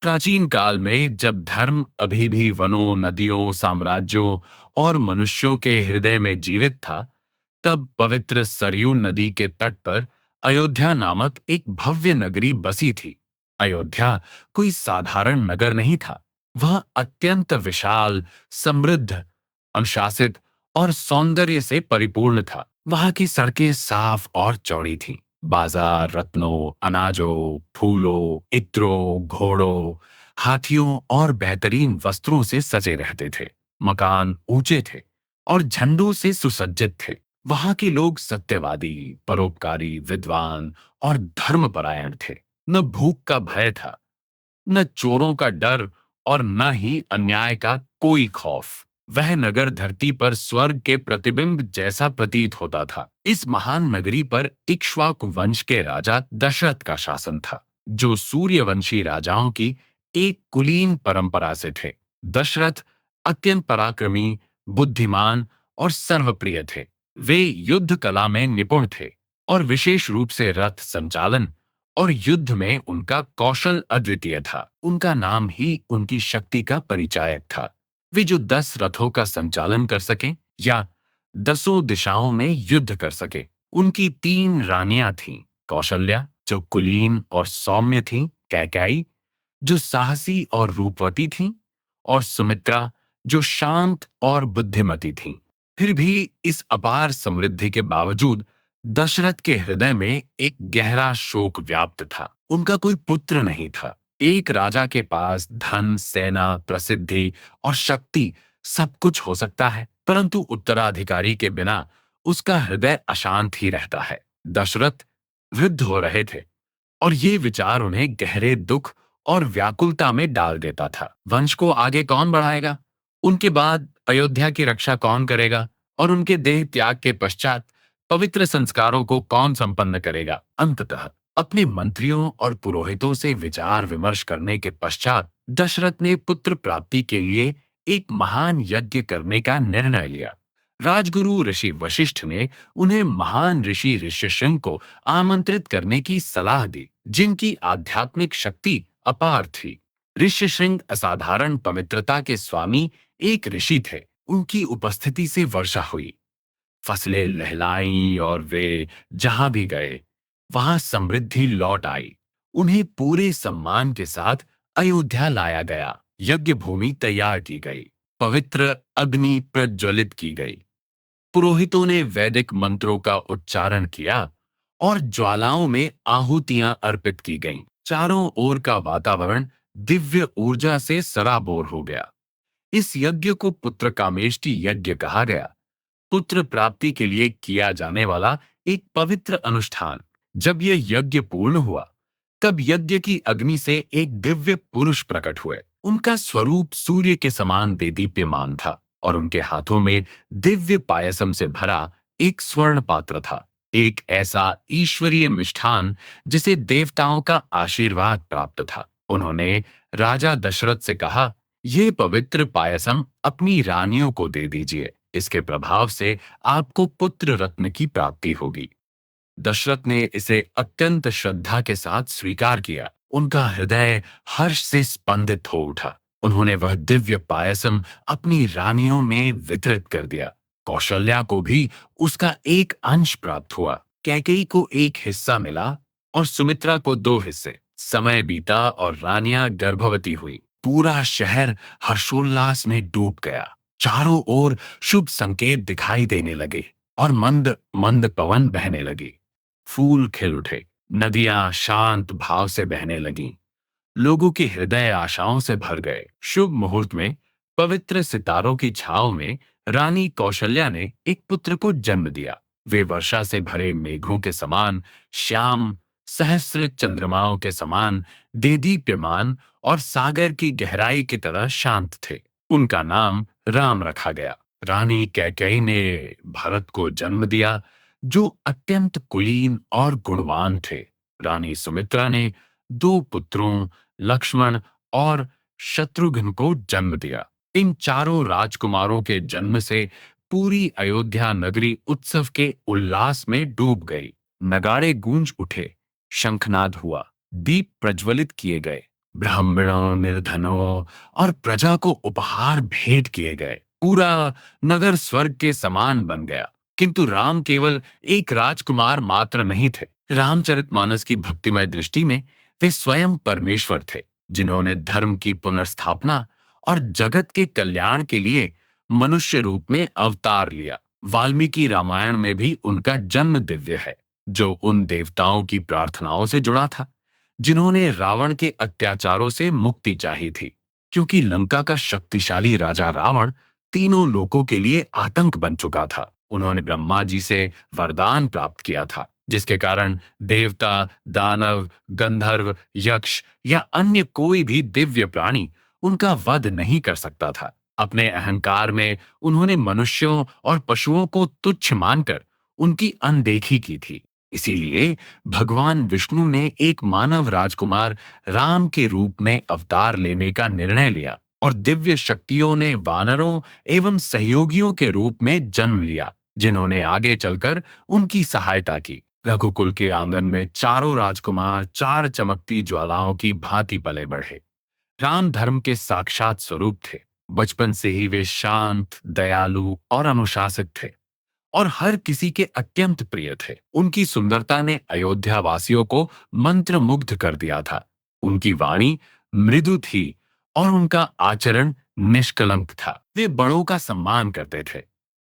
प्राचीन काल में जब धर्म अभी भी वनों, नदियों, साम्राज्यों और मनुष्यों के हृदय में जीवित था, तब पवित्र सरयू नदी के तट पर अयोध्या नामक एक भव्य नगरी बसी थी। अयोध्या कोई साधारण नगर नहीं था। वह अत्यंत विशाल, समृद्ध, अनुशासित और सौंदर्य से परिपूर्ण था। वहां की सड़कें साफ और चौड़ी थीं। बाजार रत्नों, अनाजों, फूलों, इत्रों, घोड़ों, हाथियों और बेहतरीन वस्त्रों से सजे रहते थे। मकान ऊंचे थे और झंडों से सुसज्जित थे। वहां के लोग सत्यवादी, परोपकारी, विद्वान और धर्मपरायण थे। न भूख का भय था, न चोरों का डर और न ही अन्याय का कोई खौफ। वह नगर धरती पर स्वर्ग के प्रतिबिंब जैसा प्रतीत होता था। इस महान नगरी पर इक्ष्वाकु वंश के राजा दशरथ का शासन था, जो सूर्यवंशी राजाओं की एक कुलीन परंपरा से थे। दशरथ अत्यंत पराक्रमी, बुद्धिमान और सर्वप्रिय थे। वे युद्ध कला में निपुण थे और विशेष रूप से रथ संचालन और युद्ध में उनका कौशल अद्वितीय था। उनका नाम ही उनकी शक्ति का परिचायक था। वे जो 10 रथों का संचालन कर सके या 10 दिशाओं में युद्ध कर सके। उनकी 3 रानियां थीं। कौशल्या, जो कुलीन और सौम्य थीं, कैकेयी, जो साहसी और रूपवती थीं, और सुमित्रा, जो शांत और बुद्धिमती थीं। फिर भी इस अपार समृद्धि के बावजूद दशरथ के हृदय में एक गहरा शोक व्याप्त था। उनका कोई पुत्र नहीं था। एक राजा के पास धन, सेना, प्रसिद्धि और शक्ति सब कुछ हो सकता है, परंतु उत्तराधिकारी के बिना उसका हृदय अशांत ही रहता है। दशरथ वृद्ध हो रहे थे और ये विचार उन्हें गहरे दुख और व्याकुलता में डाल देता था। वंश को आगे कौन बढ़ाएगा? उनके बाद अयोध्या की रक्षा कौन करेगा? और उनके देह त्याग के पश्चात पवित्र संस्कारों को कौन संपन्न करेगा? अंततः अपने मंत्रियों और पुरोहितों से विचार विमर्श करने के पश्चात दशरथ ने पुत्र प्राप्ति के लिए एक महान यज्ञ करने का निर्णय लिया। राजगुरु ऋषि वशिष्ठ ने उन्हें महान ऋषि ऋष्यशृंग को आमंत्रित करने की सलाह दी, जिनकी आध्यात्मिक शक्ति अपार थी। ऋष्यशृंग असाधारण पवित्रता के स्वामी एक ऋषि थे। उनकी उपस्थिति से वर्षा हुई, फसलें लहलाईं और वे जहां भी गए वहां समृद्धि लौट आई। उन्हें पूरे सम्मान के साथ अयोध्या लाया गया। यज्ञ भूमि तैयार की गई, पवित्र अग्नि प्रज्वलित की गई, पुरोहितों ने वैदिक मंत्रों का उच्चारण किया और ज्वालाओं में आहुतियां अर्पित की गईं। चारों ओर का वातावरण दिव्य ऊर्जा से सराबोर हो गया। इस यज्ञ को पुत्र कामेष्टि यज्ञ कहा गया, पुत्र प्राप्ति के लिए किया जाने वाला एक पवित्र अनुष्ठान। जब यह यज्ञ पूर्ण हुआ, तब यज्ञ की अग्नि से एक दिव्य पुरुष प्रकट हुए। उनका स्वरूप सूर्य के समान देदीप्यमान था और उनके हाथों में दिव्य पायसम से भरा एक स्वर्ण पात्र था, एक ऐसा ईश्वरीय मिष्ठान जिसे देवताओं का आशीर्वाद प्राप्त था। उन्होंने राजा दशरथ से कहा, यह पवित्र पायसम अपनी रानियों को दे दीजिए। इसके प्रभाव से आपको पुत्र रत्न की प्राप्ति होगी। दशरथ ने इसे अत्यंत श्रद्धा के साथ स्वीकार किया। उनका हृदय हर्ष से स्पंदित हो उठा। उन्होंने वह दिव्य पायसम अपनी रानियों में वितरित कर दिया। कौशल्या को भी उसका एक अंश प्राप्त हुआ। कैकेयी को एक हिस्सा मिला और सुमित्रा को 2 हिस्से। समय बीता और रानियां गर्भवती हुई। पूरा शहर हर्षोल्लास में डूब गया। चारों ओर शुभ संकेत दिखाई देने लगे और मंद मंद पवन बहने लगी। फूल खिल उठे, नदियां शांत भाव से बहने लगीं। लोगों के हृदय आशाओं से भर गए। शुभ मुहूर्त में पवित्र सितारों की छाव में रानी कौशल्या ने एक पुत्र को जन्म दिया। वे वर्षा से भरे मेघों के समान श्याम, सहस्र चंद्रमाओं के समान देदीप्यमान और सागर की गहराई की तरह शांत थे। उनका नाम राम रखा गया। रानी कैकेयी ने भरत को जन्म दिया, जो अत्यंत कुलीन और गुणवान थे। रानी सुमित्रा ने 2 पुत्रों, लक्ष्मण और शत्रुघ्न को जन्म दिया। इन चारों राजकुमारों के जन्म से पूरी अयोध्या नगरी उत्सव के उल्लास में डूब गई। नगाड़े गूंज उठे, शंखनाद हुआ, दीप प्रज्वलित किए गए, ब्राह्मणों, निर्धनों और प्रजा को उपहार भेंट किए गए। पूरा नगर स्वर्ग के समान बन गया। किंतु राम केवल एक राजकुमार मात्र नहीं थे। रामचरितमानस की भक्तिमय दृष्टि में वे स्वयं परमेश्वर थे, जिन्होंने धर्म की पुनर्स्थापना और जगत के कल्याण के लिए मनुष्य रूप में अवतार लिया। वाल्मीकि रामायण में भी उनका जन्म दिव्य है, जो उन देवताओं की प्रार्थनाओं से जुड़ा था जिन्होंने रावण के अत्याचारों से मुक्ति चाही थी। क्योंकि लंका का शक्तिशाली राजा रावण तीनों लोकों के लिए आतंक बन चुका था, उन्होंने ब्रह्मा जी से वरदान प्राप्त किया था, जिसके कारण देवता, दानव, गंधर्व, यक्ष या अन्य कोई भी दिव्य प्राणी उनका वध नहीं कर सकता था। अपने अहंकार में उन्होंने मनुष्यों और पशुओं को तुच्छ मानकर उनकी अनदेखी की थी। इसीलिए भगवान विष्णु ने एक मानव राजकुमार राम के रूप में अवतार लेने का निर्णय लिया और दिव्य शक्तियों ने वानरों एवं सहयोगियों के रूप में जन्म लिया, जिन्होंने आगे चलकर उनकी सहायता की। रघुकुल के आंगन में चारों राजकुमार चार चमकती ज्वालाओं की भांति पले बढ़े। राम धर्म के साक्षात स्वरूप थे। बचपन से ही वे शांत, दयालु और अनुशासित थे और हर किसी के अत्यंत प्रिय थे। उनकी सुंदरता ने अयोध्या वासियों को मंत्रमुग्ध कर दिया था। उनकी वाणी मृदु थी और उनका आचरण निष्कलंक था। वे बड़ों का सम्मान करते थे,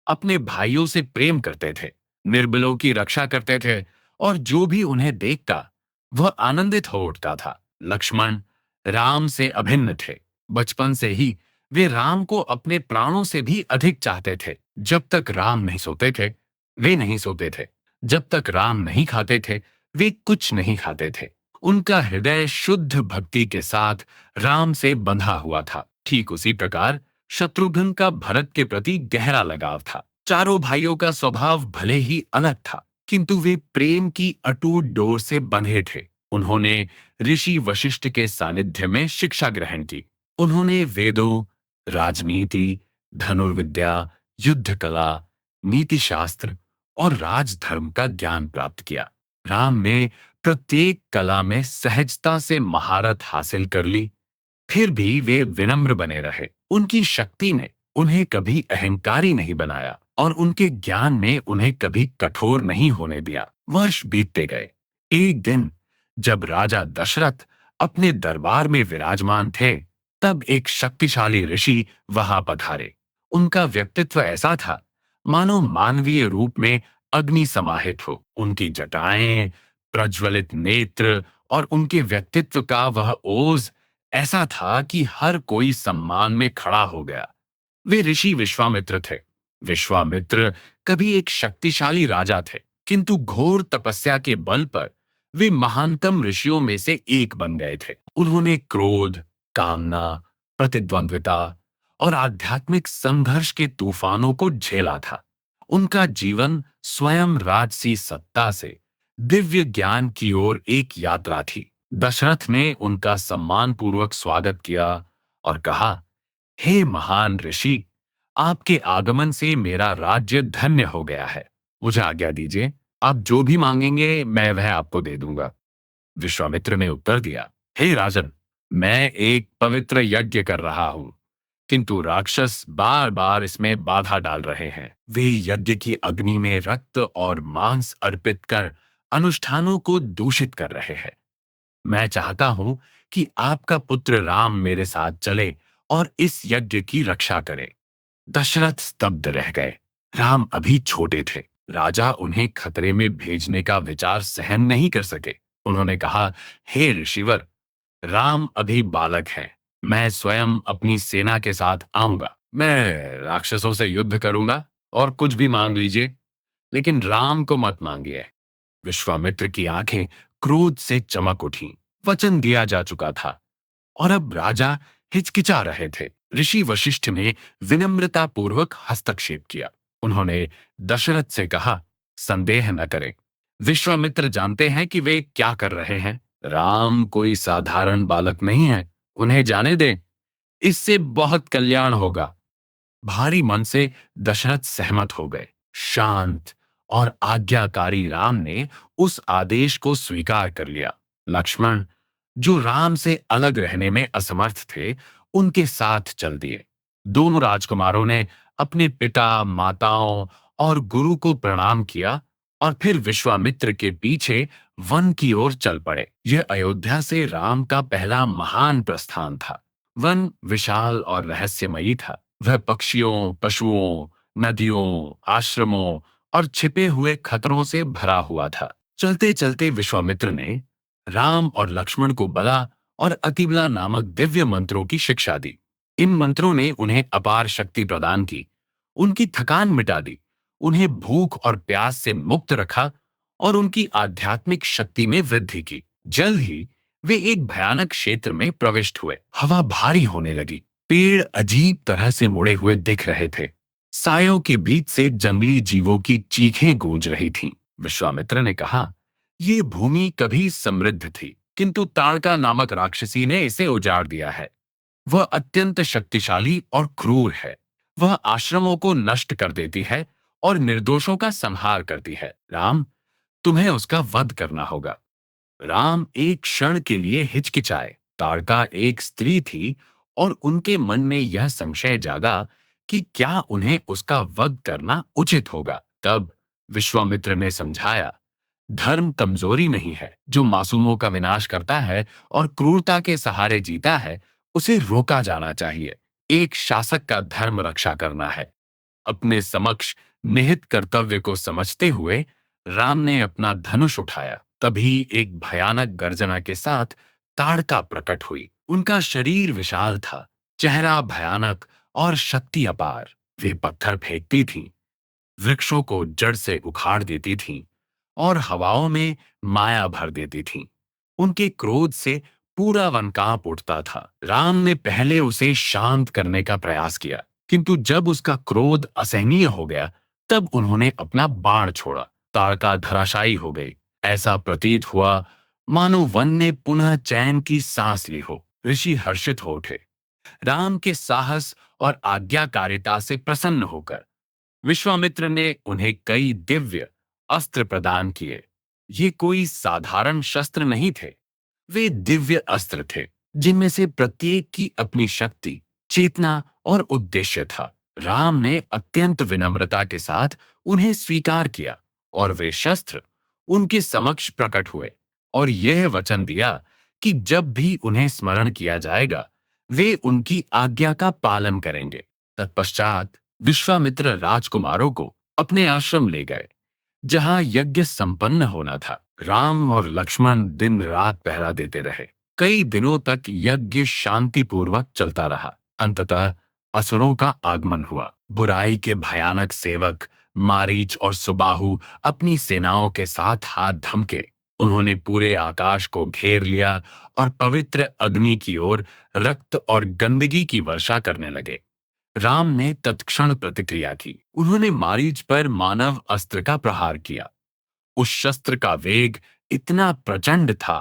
अपने भाइयों से प्रेम करते थे, निर्बलों की रक्षा करते थे और जो भी उन्हें देखता वह आनंदित हो उठता था। लक्ष्मण राम से अभिन्न थे। बचपन से ही वे राम को अपने प्राणों से भी अधिक चाहते थे। जब तक राम नहीं सोते थे वे नहीं सोते थे, जब तक राम नहीं खाते थे वे कुछ नहीं खाते थे। उनका हृदय शुद्ध भक्ति के साथ राम से बंधा हुआ था। ठीक उसी प्रकार शत्रुघ्न का भरत के प्रति गहरा लगाव था। चारों भाइयों का स्वभाव भले ही अलग था, किंतु वे प्रेम की अटूट डोर से बंधे थे। उन्होंने ऋषि वशिष्ठ के सानिध्य में शिक्षा ग्रहण की। उन्होंने वेदों, राजनीति, धनुर्विद्या, युद्ध कला, नीति शास्त्र और राजधर्म का ज्ञान प्राप्त किया। राम ने प्रत्येक कला में सहजता से महारत हासिल कर ली। फिर भी वे विनम्र बने रहे। उनकी शक्ति ने उन्हें कभी अहंकारी नहीं बनाया और उनके ज्ञान ने उन्हें कभी कठोर नहीं होने दिया। वर्ष बीतते गए। एक दिन जब राजा दशरथ अपने दरबार में विराजमान थे, तब एक शक्तिशाली ऋषि वहां पधारे। उनका व्यक्तित्व ऐसा था मानो मानवीय रूप में अग्नि समाहित हो। उनकी जटाएं, प्रज्वलित नेत्र और उनके व्यक्तित्व का वह ओज ऐसा था कि हर कोई सम्मान में खड़ा हो गया। वे ऋषि विश्वामित्र थे। विश्वामित्र कभी एक शक्तिशाली राजा थे, किंतु घोर तपस्या के बल पर वे महानतम ऋषियों में से एक बन गए थे। उन्होंने क्रोध, कामना, प्रतिद्वंद्विता और आध्यात्मिक संघर्ष के तूफानों को झेला था। उनका जीवन स्वयं राजसी सत्ता से दिव्य ज्ञान की ओर एक यात्रा थी। दशरथ ने उनका सम्मान पूर्वक स्वागत किया और कहा, हे महान ऋषि, आपके आगमन से मेरा राज्य धन्य हो गया है। मुझे आज्ञा दीजिए, आप जो भी मांगेंगे मैं वह आपको दे दूंगा। विश्वामित्र ने उत्तर दिया, हे राजन, मैं एक पवित्र यज्ञ कर रहा हूं, किंतु राक्षस बार बार इसमें बाधा डाल रहे हैं। वे यज्ञ की अग्नि में रक्त और मांस अर्पित कर अनुष्ठानों को दूषित कर रहे हैं। मैं चाहता हूं कि आपका पुत्र राम मेरे साथ चले और इस यज्ञ की रक्षा करे। दशरथ स्तब्ध रह गए। राम अभी छोटे थे। राजा उन्हें खतरे में भेजने का विचार सहन नहीं कर सके। उन्होंने कहा, हे ऋषिवर, राम अभी बालक हैं। मैं स्वयं अपनी सेना के साथ आऊंगा। मैं राक्षसों से युद्ध करूंगा और कुछ भी मांग लीजिए, लेकिन राम को मत मांगिए। विश्वामित्र की आंखें क्रोध से चमक उठी। वचन दिया जा चुका था और अब राजा हिचकिचा रहे थे। ऋषि वशिष्ठ ने विनम्रता पूर्वक हस्तक्षेप किया। उन्होंने दशरथ से कहा, संदेह न करें, विश्वामित्र जानते हैं कि वे क्या कर रहे हैं। राम कोई साधारण बालक नहीं है, उन्हें जाने दें, इससे बहुत कल्याण होगा। भारी मन से दशरथ सहमत हो गए। शांत और आज्ञाकारी राम ने उस आदेश को स्वीकार कर लिया। लक्ष्मण, जो राम से अलग रहने में असमर्थ थे, उनके साथ चल दिए। दोनों राजकुमारों ने अपने पिता, माताओं और गुरु को प्रणाम किया और फिर विश्वामित्र के पीछे वन की ओर चल पड़े। यह अयोध्या से राम का पहला महान प्रस्थान था। वन विशाल और रहस्यमयी था। वह पक्षियों, पशुओं, नदियों, आश्रमों और छिपे हुए खतरों से भरा हुआ था। चलते चलते विश्वामित्र ने राम और लक्ष्मण को बला और अतिबला नामक दिव्य मंत्रों की शिक्षा दी। इन मंत्रों ने उन्हें अपार शक्ति प्रदान की, उनकी थकान मिटा दी, उन्हें भूख और प्यास से मुक्त रखा और उनकी आध्यात्मिक शक्ति में वृद्धि की। जल्द ही वे एक भयानक क्षेत्र में प्रविष्ट हुए। हवा भारी होने लगी। पेड़ अजीब तरह से मुड़े हुए दिख रहे थे। सायों के बीच से जंगली जीवों की चीखें गूंज रही थीं। विश्वामित्र ने कहा, ये भूमि कभी समृद्ध थी, किंतु ताड़का नामक राक्षसी ने इसे उजाड़ दिया है। वह अत्यंत शक्तिशाली और क्रूर है। वह आश्रमों को नष्ट कर देती है और निर्दोषों का संहार करती है। राम, तुम्हें उसका वध करना होगा। राम एक क्षण के लिए हिचकिचाए। ताड़का एक स्त्री थी और उनके मन में यह संशय जागा कि क्या उन्हें उसका वध करना उचित होगा। तब विश्वामित्र ने समझाया, धर्म कमजोरी नहीं है। जो मासूमों का विनाश करता है और क्रूरता के सहारे जीता है, उसे रोका जाना चाहिए। एक शासक का धर्म रक्षा करना है। अपने समक्ष निहित कर्तव्य को समझते हुए राम ने अपना धनुष उठाया। तभी एक भयानक गर्जना के साथ ताड़का प्रकट हुई। उनका शरीर विशाल था, चेहरा भयानक और शक्ति अपार। वे पत्थर फेंकती थीं, वृक्षों को जड़ से उखाड़ देती थीं और हवाओं में माया भर देती थीं। उनके क्रोध से पूरा वन कांप उठता था। राम ने पहले उसे शांत करने का प्रयास किया, किंतु जब उसका क्रोध असहनीय हो गया, तब उन्होंने अपना बाण छोड़ा। ताड़का धराशायी हो गई। ऐसा प्रतीत हुआ मानो वन ने पुनः चैन की सांस ली हो। ऋषि हर्षित हो उठे। राम के साहस और आज्ञाकारिता से प्रसन्न होकर विश्वामित्र ने उन्हें कई दिव्य अस्त्र प्रदान किए। ये कोई साधारण शस्त्र नहीं थे। वे दिव्य अस्त्र थे, जिनमें से प्रत्येक की अपनी शक्ति, चेतना और उद्देश्य था। राम ने अत्यंत विनम्रता के साथ उन्हें स्वीकार किया और वे शस्त्र उनके समक्ष प्रकट हुए और यह वचन दिया कि जब भी उन्हें स्मरण किया जाएगा, वे उनकी आज्ञा का पालन करेंगे। तत्पश्चात विश्वामित्र राजकुमारों को अपने आश्रम ले गए, जहां यज्ञ संपन्न होना था। राम और लक्ष्मण दिन रात पहरा देते रहे। कई दिनों तक यज्ञ शांतिपूर्वक चलता रहा। अंततः असुरों का आगमन हुआ। बुराई के भयानक सेवक मारीच और सुबाहु अपनी सेनाओं के साथ हाथ धमके। उन्होंने पूरे आकाश को घेर लिया और पवित्र अग्नि की ओर रक्त और गंदगी की वर्षा करने लगे। राम ने तत्क्षण प्रतिक्रिया की। उन्होंने मारीच पर मानव अस्त्र का प्रहार किया। उस शस्त्र का वेग इतना प्रचंड था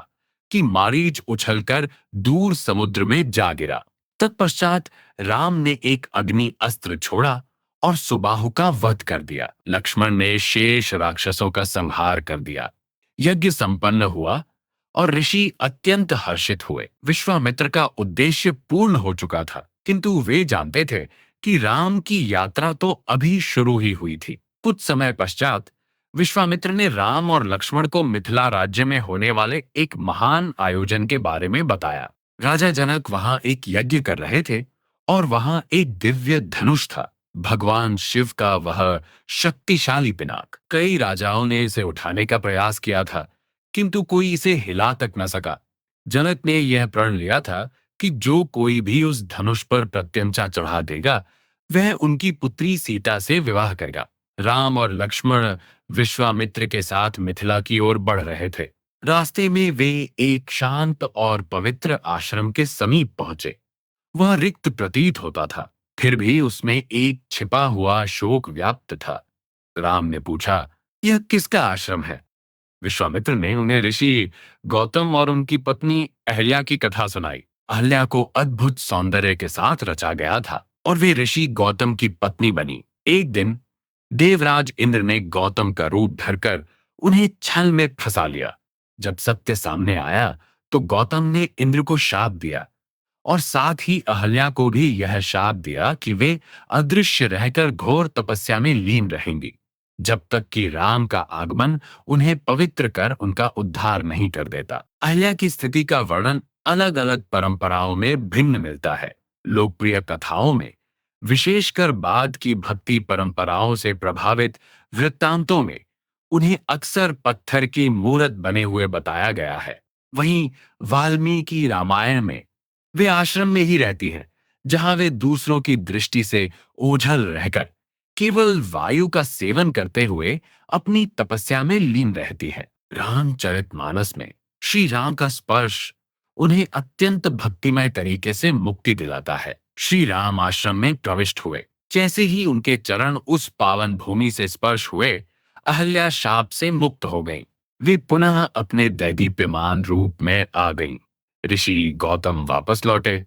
कि मारीच उछलकर दूर समुद्र में जा गिरा। तत्पश्चात राम ने एक अग्नि अस्त्र छोड़ा और सुबाहु का वध कर दिया। लक्ष्मण ने शेष राक्षसों का संहार कर दिया। यज्ञ संपन्न हुआ और ऋषि अत्यंत हर्षित हुए। विश्वामित्र का उद्देश्य पूर्ण हो चुका था, किंतु वे जानते थे कि राम की यात्रा तो अभी शुरू ही हुई थी। कुछ समय पश्चात विश्वामित्र ने राम और लक्ष्मण को मिथिला राज्य में होने वाले एक महान आयोजन के बारे में बताया। राजा जनक वहां एक यज्ञ कर रहे थे और वहां एक दिव्य धनुष था, भगवान शिव का वह शक्तिशाली पिनाक। कई राजाओं ने इसे उठाने का प्रयास किया था, किंतु कोई इसे हिला तक न सका। जनक ने यह प्रण लिया था कि जो कोई भी उस धनुष पर प्रत्यंचा चढ़ा देगा, वह उनकी पुत्री सीता से विवाह करेगा। राम और लक्ष्मण विश्वामित्र के साथ मिथिला की ओर बढ़ रहे थे। रास्ते में वे एक शांत और पवित्र आश्रम के समीप पहुंचे। वह रिक्त प्रतीत होता था, फिर भी उसमें एक छिपा हुआ शोक व्याप्त था। राम ने पूछा, यह किसका आश्रम है? विश्वामित्र ने उन्हें ऋषि गौतम और उनकी पत्नी अहल्या की कथा सुनाई। अहल्या को अद्भुत सौंदर्य के साथ रचा गया था और वे ऋषि गौतम की पत्नी बनी। एक दिन देवराज इंद्र ने गौतम का रूप धरकर उन्हें छल में फंसा लिया। जब सत्य सामने आया तो गौतम ने इंद्र को शाप दिया और साथ ही अहल्या को भी यह शाप दिया कि वे अदृश्य रहकर घोर तपस्या में लीन रहेंगी जब तक कि राम का आगमन उन्हें पवित्र कर उनका उद्धार नहीं कर देता। अहल्या की स्थिति का वर्णन अलग अलग परंपराओं में भिन्न मिलता है। लोकप्रिय कथाओं में, विशेषकर बाद की भक्ति परंपराओं से प्रभावित वृत्तांतों में, उन्हें अक्सर पत्थर की मूरत बने हुए बताया गया है। वहीं वाल्मीकि रामायण में वे आश्रम में ही रहती हैं, जहां वे दूसरों की दृष्टि से ओझल रहकर केवल वायु का सेवन करते हुए अपनी तपस्या में लीन रहती है। रामचरितमानस में श्री राम का स्पर्श उन्हें अत्यंत भक्तिमय तरीके से मुक्ति दिलाता है। श्री राम आश्रम में प्रविष्ट हुए, जैसे ही उनके चरण उस पावन भूमि से स्पर्श हुए, अहल्या शाप से मुक्त हो गईं। वे पुनः अपने दैदीप्यमान रूप में आ गईं। ऋषि गौतम वापस लौटे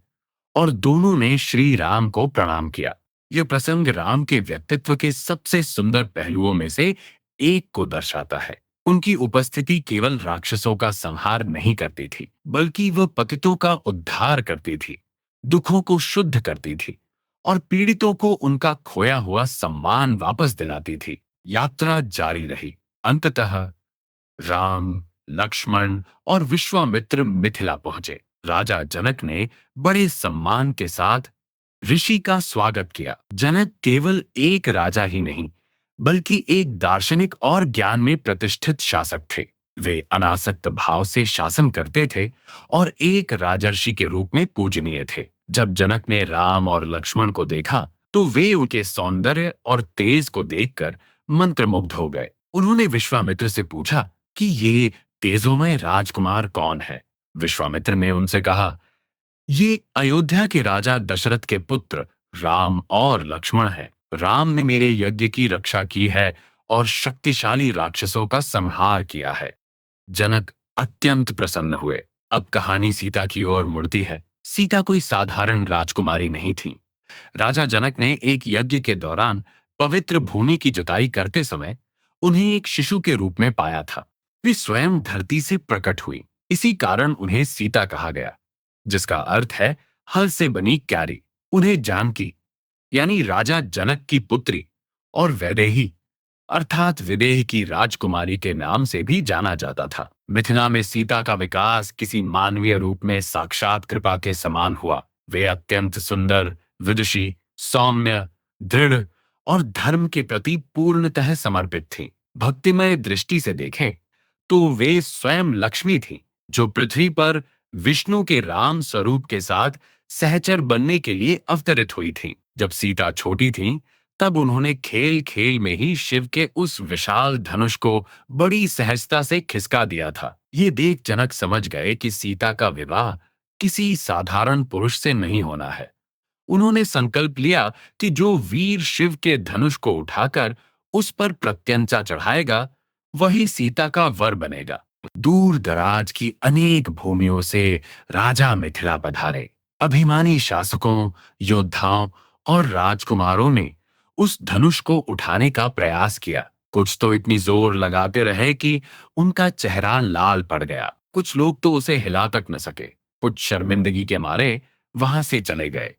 और दोनों ने श्री राम को प्रणाम किया। यह प्रसंग राम के व्यक्तित्व के सबसे सुंदर पहलुओं में से एक को दर्शाता है। उनकी उपस्थिति केवल राक्षसों का संहार नहीं करती थी, बल्कि वह पतितों का उद्धार करती थी, दुखों को शुद्ध करती थी और पीड़ितों को उनका खोया हुआ सम्मान वापस दिलाती थी। यात्रा जारी रही। अंततः राम, लक्ष्मण और विश्वामित्र मिथिला पहुंचे। राजा जनक ने बड़े सम्मान के साथ ऋषि का स्वागत किया। जनक केवल एक राजा ही नहीं, बल्कि एक दार्शनिक और ज्ञान में प्रतिष्ठित शासक थे। वे अनासक्त भाव से शासन करते थे और एक राजर्षि के रूप में पूजनीय थे। जब जनक ने राम और लक्ष्मण को देखा, तो वे उनके सौंदर्य और तेज को देखकर मंत्रमुग्ध हो गए। उन्होंने विश्वामित्र से पूछा कि ये तेजोमय राजकुमार कौन है। विश्वामित्र ने उनसे कहा, ये अयोध्या के राजा दशरथ के पुत्र राम और लक्ष्मण है। राम ने मेरे यज्ञ की रक्षा की है और शक्तिशाली राक्षसों का संहार किया है। जनक अत्यंत प्रसन्न हुए। अब कहानी सीता की ओर मुड़ती है। सीता कोई साधारण राजकुमारी नहीं थी। राजा जनक ने एक यज्ञ के दौरान पवित्र भूमि की जुताई करते समय उन्हें एक शिशु के रूप में पाया था। वे स्वयं धरती से प्रकट हुई, इसी कारण उन्हें सीता कहा गया, जिसका अर्थ है हल से बनी क्यारी। उन्हें जानकी यानी राजा जनक की पुत्री और वैदेही अर्थात विदेह की राजकुमारी के नाम से भी जाना जाता था। मिथिला में सीता का विकास किसी मानवीय रूप में साक्षात कृपा के समान हुआ। वे अत्यंत सुंदर, विदुषी, सौम्य, दृढ़ और धर्म के प्रति पूर्णतः समर्पित थी। भक्तिमय दृष्टि से देखें तो वे स्वयं लक्ष्मी थी, जो पृथ्वी पर विष्णु के राम स्वरूप के साथ सहचर बनने के लिए अवतरित हुई थी। जब सीता छोटी थी, तब उन्होंने खेल खेल में ही शिव के उस विशाल धनुष को बड़ी सहजता से खिसका दिया था। ये देख जनक समझ गए कि सीता का विवाह किसी साधारण पुरुष से नहीं होना है। उन्होंने संकल्प लिया कि जो वीर शिव के धनुष को उठाकर उस पर प्रत्यंचा चढ़ाएगा, वही सीता का वर बनेगा। दूर दराज की अनेक भूमियों से राजा मिथिला पधारे। अभिमानी शासकों, योद्धाओं और राजकुमारों ने उस धनुष को उठाने का प्रयास किया। कुछ तो इतनी जोर लगाते रहे कि उनका चेहरा लाल पड़ गया। कुछ लोग तो उसे हिला तक न सके। कुछ शर्मिंदगी के मारे वहां से चले गए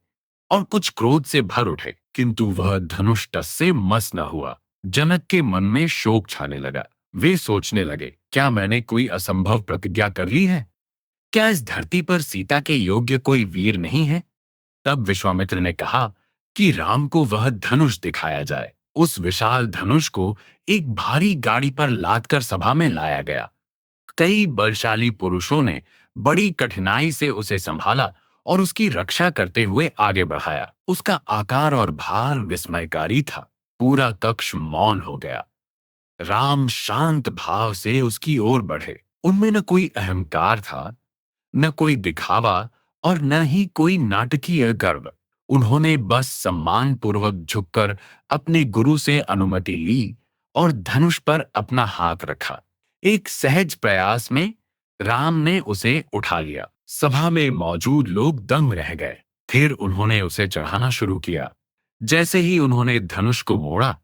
और कुछ क्रोध से भर उठे, किंतु वह धनुष टस से मस न हुआ। जनक के मन में शोक छाने लगा। वे सोचने लगे, क्या मैंने कोई असंभव प्रतिज्ञा कर ली है? क्या इस धरती पर सीता के योग्य कोई वीर नहीं है? तब विश्वामित्र ने कहा कि राम को वह धनुष दिखाया जाए। उस विशाल धनुष को एक भारी गाड़ी पर लादकर सभा में लाया गया। कई बलशाली पुरुषों ने बड़ी कठिनाई से उसे संभाला और उसकी रक्षा करते हुए आगे बढ़ाया। उसका आकार और भार विस्मयकारी था। पूरा कक्ष मौन हो गया। राम शांत भाव से उसकी ओर बढ़े। उनमें न कोई अहंकार था, न कोई दिखावा और न ही कोई नाटकीय गर्व। उन्होंने बस सम्मान पूर्वक झुककर अपने गुरु से अनुमति ली और धनुष पर अपना हाथ रखा। एक सहज प्रयास में राम ने उसे उठा लिया। सभा में मौजूद लोग दंग रह गए। फिर उन्होंने उसे चढ़ाना शुरू किया। जैसे ही उन्होंने धनुष को मोड़ा,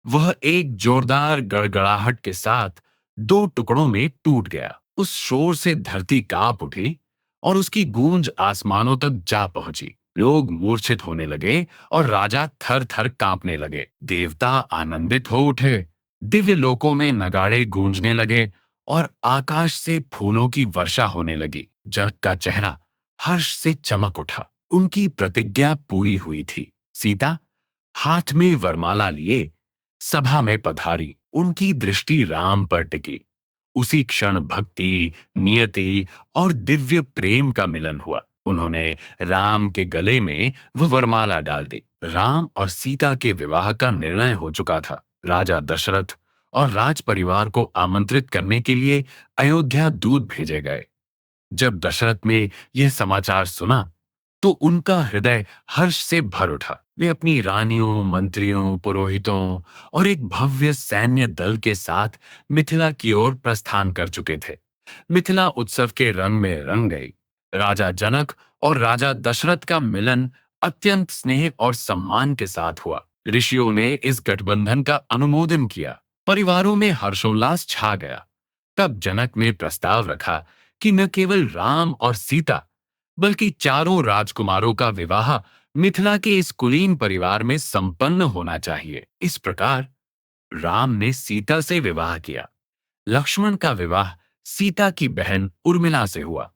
वह एक जोरदार गड़गड़ाहट के साथ दो टुकड़ों में टूट गया। उस शोर से धरती कांप उठी और उसकी गूंज आसमानों तक जा पहुंची। लोग मूर्छित होने लगे और राजा थर थर कांपने लगे। देवता आनंदित हो उठे। दिव्य लोकों में नगाड़े गूंजने लगे और आकाश से फूलों की वर्षा होने लगी। जनक का चेहरा हर्ष से चमक उठा। उनकी प्रतिज्ञा पूरी हुई थी। सीता हाथ में वरमाला लिए सभा में पधारी। उनकी दृष्टि राम पर टिकी। उसी क्षण भक्ति, नियति और दिव्य प्रेम का मिलन हुआ। उन्होंने राम के गले में वह वरमाला डाल दी। राम और सीता के विवाह का निर्णय हो चुका था। राजा दशरथ और राज परिवार को आमंत्रित करने के लिए अयोध्या दूत भेजे गए। जब दशरथ ने यह समाचार सुना तो उनका हृदय हर्ष से भर उठा। वे अपनी रानियों, मंत्रियों, पुरोहितों और एक भव्य सैन्य दल के साथ मिथिला की ओर प्रस्थान कर चुके थे। मिथिला उत्सव के रंग में रंग गई। राजा जनक और राजा दशरथ का मिलन अत्यंत स्नेह और सम्मान के साथ हुआ। ऋषियों ने इस गठबंधन का अनुमोदन किया। परिवारों में हर्षोल्लास छा गया। तब जनक ने प्रस्ताव रखा कि न केवल राम और सीता बल्कि चारों राजकुमारों का विवाह मिथिला के इस कुलीन परिवार में संपन्न होना चाहिए। इस प्रकार राम ने सीता से विवाह किया। लक्ष्मण का विवाह सीता की बहन उर्मिला से हुआ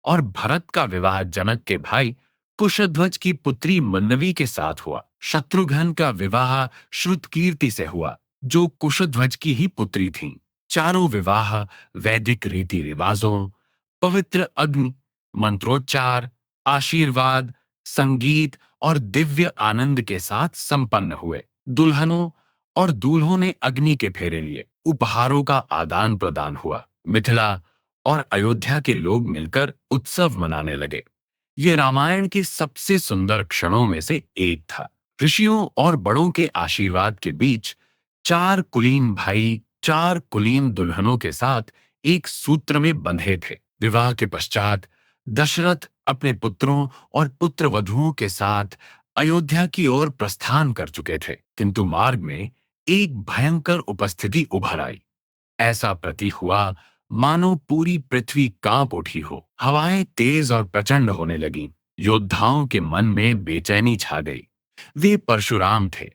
और भरत का विवाह जनक के भाई कुशध्वज की पुत्री मन्नवी के साथ हुआ। शत्रुघ्न का विवाह श्रुतकीर्ति से हुआ, जो कुशध्वज की ही पुत्री थी। चारों विवाह वैदिक रीति रिवाजों, पवित्र अग्नि, मंत्रोच्चार, आशीर्वाद, संगीत और दिव्य आनंद के साथ संपन्न हुए। दुल्हनों और दूल्हों ने अग्नि के फेरे लिए। उपहारों का आदान प्रदान हुआ। मिथिला और अयोध्या के लोग मिलकर उत्सव मनाने लगे। ये रामायण के सबसे सुंदर क्षणों में से एक था। ऋषियों और बड़ों के आशीर्वाद के बीच चार कुलीन भाई चार कुलीन दुल्हनों के साथ एक सूत्र में बंधे थे। विवाह के पश्चात दशरथ अपने पुत्रों और पुत्रवधुओं के साथ अयोध्या की ओर प्रस्थान कर चुके थे, किंतु मार्ग में एक भयंकर उपस्थिति उभर आई। ऐसा प्रतीत हुआ मानो पूरी पृथ्वी कांप उठी हो। हवाएं तेज और प्रचंड होने लगीं। योद्धाओं के मन में बेचैनी छा गई। वे परशुराम थे,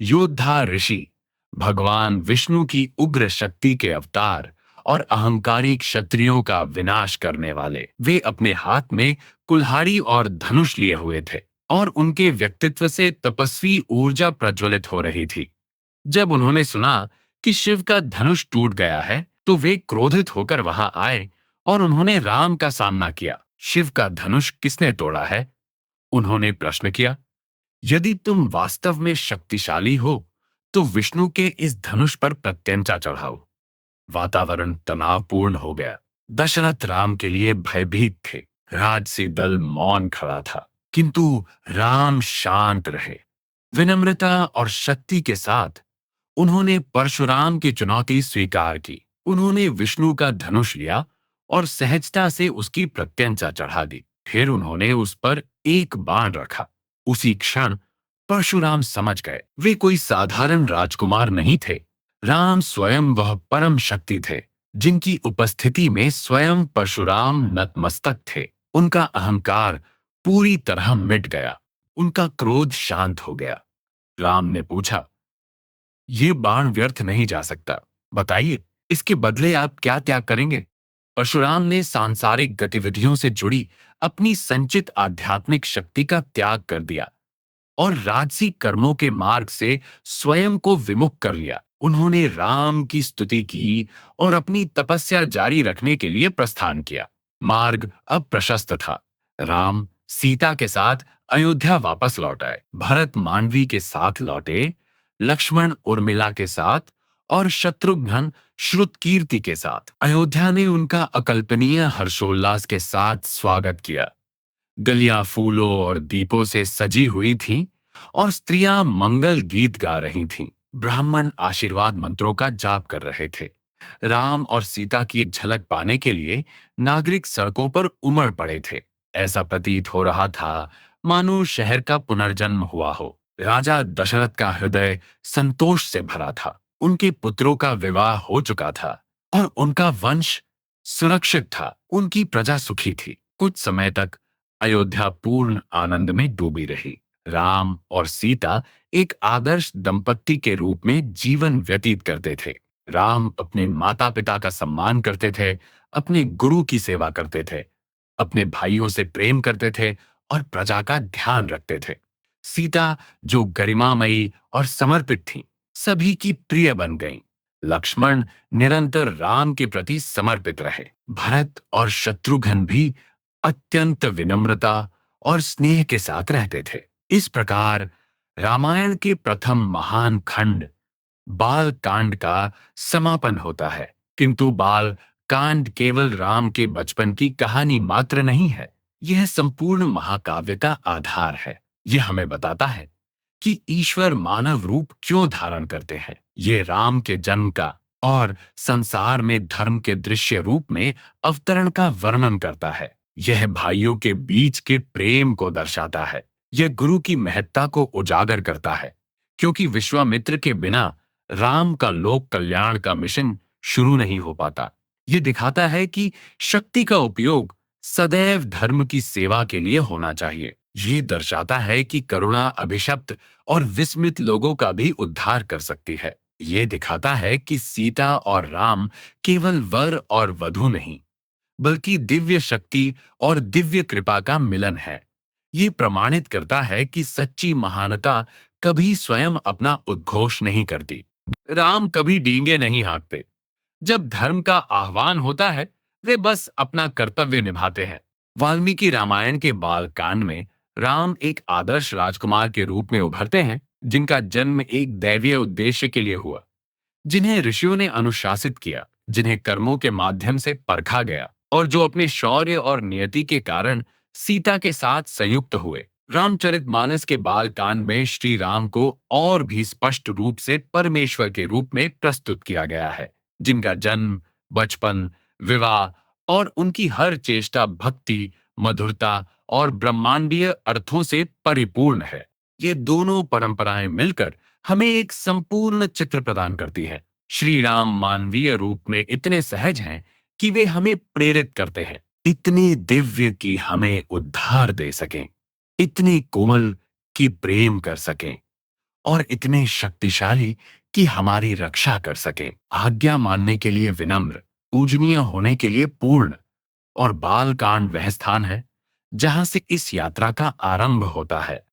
योद्धा ऋषि, भगवान विष्णु की उग्र शक्ति के अवतार और अहंकारी क्षत्रियों का विनाश करने वाले। वे अपने हाथ में कुल्हाड़ी और धनुष लिए हुए थे और उनके व्यक्तित्व से तपस्वी ऊर्जा प्रज्वलित हो रही थी। जब उन्होंने सुना कि शिव का धनुष टूट गया है तो वे क्रोधित होकर वहां आए और उन्होंने राम का सामना किया। शिव का धनुष किसने तोड़ा है? उन्होंने प्रश्न किया। यदि तुम वास्तव में शक्तिशाली हो तो विष्णु के इस धनुष पर प्रत्यंचा चढ़ाओ। वातावरण तनावपूर्ण हो गया। दशरथ राम के लिए भयभीत थे। राजसी दल मौन खड़ा था, किंतु राम शांत रहे। विनम्रता और शक्ति के साथ उन्होंने परशुराम की चुनौती स्वीकार की। उन्होंने विष्णु का धनुष लिया और सहजता से उसकी प्रत्यंचा चढ़ा दी। फिर उन्होंने उस पर एक बाण रखा। उसी क्षण परशुराम समझ गए वे कोई साधारण राजकुमार नहीं थे। राम स्वयं वह परम शक्ति थे जिनकी उपस्थिति में स्वयं परशुराम नतमस्तक थे। उनका अहंकार पूरी तरह मिट गया। उनका क्रोध शांत हो गया। राम ने पूछा, ये बाण व्यर्थ नहीं जा सकता। बताइए, इसके बदले आप क्या त्याग करेंगे? परशुराम ने सांसारिक गतिविधियों से जुड़ी अपनी संचित आध्यात्मिक शक्ति का त्याग कर दिया और राजसी कर्मों के मार्ग से स्वयं को विमुख कर लिया। उन्होंने राम की स्तुति की और अपनी तपस्या जारी रखने के लिए प्रस्थान किया। मार्ग अब प्रशस्त था। राम सीता के साथ अयोध्या वापस लौट आए। भरत मांडवी के साथ लौटे, लक्ष्मण उर्मिला के साथ और शत्रुघ्न श्रुतकीर्ति के साथ। अयोध्या ने उनका अकल्पनीय हर्षोल्लास के साथ स्वागत किया। गलियां फूलों और दीपों से सजी हुई थीं और स्त्रियां मंगल गीत गा रही थीं। ब्राह्मण आशीर्वाद मंत्रों का जाप कर रहे थे। राम और सीता की एक झलक पाने के लिए नागरिक सड़कों पर उमड़ पड़े थे। ऐसा प्रतीत हो रहा था मानो शहर का पुनर्जन्म हुआ हो। राजा दशरथ का हृदय संतोष से भरा था। उनके पुत्रों का विवाह हो चुका था और उनका वंश सुरक्षित था, उनकी प्रजा सुखी थी। कुछ समय तक अयोध्या पूर्ण आनंद में डूबी रही। राम और सीता एक आदर्श दंपत्ति के रूप में जीवन व्यतीत करते थे। राम अपने माता पिता का सम्मान करते थे, अपने गुरु की सेवा करते थे, अपने भाइयों से प्रेम करते थे और प्रजा का ध्यान रखते थे। सीता, जो गरिमामयी और समर्पित थी, सभी की प्रिय बन गईं। लक्ष्मण निरंतर राम के प्रति समर्पित रहे। भरत और शत्रुघ्न भी अत्यंत विनम्रता और स्नेह के साथ रहते थे। इस प्रकार रामायण के प्रथम महान खंड बाल कांड का समापन होता है। किंतु बाल कांड केवल राम के बचपन की कहानी मात्र नहीं है, यह संपूर्ण महाकाव्य का आधार है। यह हमें बताता है कि ईश्वर मानव रूप क्यों धारण करते हैं। ये राम के जन्म का और संसार में धर्म के दृश्य रूप में अवतरण का वर्णन करता है। यह भाइयों के बीच के प्रेम को दर्शाता है। यह गुरु की महत्ता को उजागर करता है, क्योंकि विश्वामित्र के बिना राम का लोक कल्याण का मिशन शुरू नहीं हो पाता। यह दिखाता है कि शक्ति का उपयोग सदैव धर्म की सेवा के लिए होना चाहिए। ये दर्शाता है कि करुणा अभिशप्त और विस्मित लोगों का भी उद्धार कर सकती है। ये दिखाता है कि सीता और राम केवल वर और वधू नहीं, बल्कि दिव्य शक्ति और दिव्य कृपा का मिलन है। ये प्रमाणित करता है कि सच्ची महानता कभी स्वयं अपना उद्घोष नहीं करती। राम कभी डींगे नहीं हाँकते। जब धर्म का आह्वान होता है, वे बस अपना कर्तव्य निभाते हैं। वाल्मीकि रामायण के बाल कांड में राम एक आदर्श राजकुमार के रूप में उभरते हैं, जिनका जन्म एक दैवीय उद्देश्य के लिए हुआ, जिन्हें ऋषियों ने अनुशासित किया, जिन्हें कर्मों के माध्यम से परखा गया और जो अपने शौर्य और नियति के कारण सीता के साथ संयुक्त हुए। रामचरितमानस के बाल कांड में श्री राम को और भी स्पष्ट रूप से परमेश्वर के रूप में प्रस्तुत किया गया है, जिनका जन्म, बचपन, विवाह और उनकी हर चेष्टा भक्ति, मधुरता और ब्रह्मांडीय अर्थों से परिपूर्ण है। ये दोनों परंपराएं मिलकर हमें एक संपूर्ण चित्र प्रदान करती है। श्री राम मानवीय रूप में इतने सहज हैं कि वे हमें प्रेरित करते हैं, इतने दिव्य कि हमें उद्धार दे सकें, इतने कोमल कि प्रेम कर सकें और इतने शक्तिशाली कि हमारी रक्षा कर सकें। आज्ञा मानने के लिए विनम्र, पूजनीय होने के लिए पूर्ण। और बाल कांड वह स्थान है जहां से इस यात्रा का आरंभ होता है।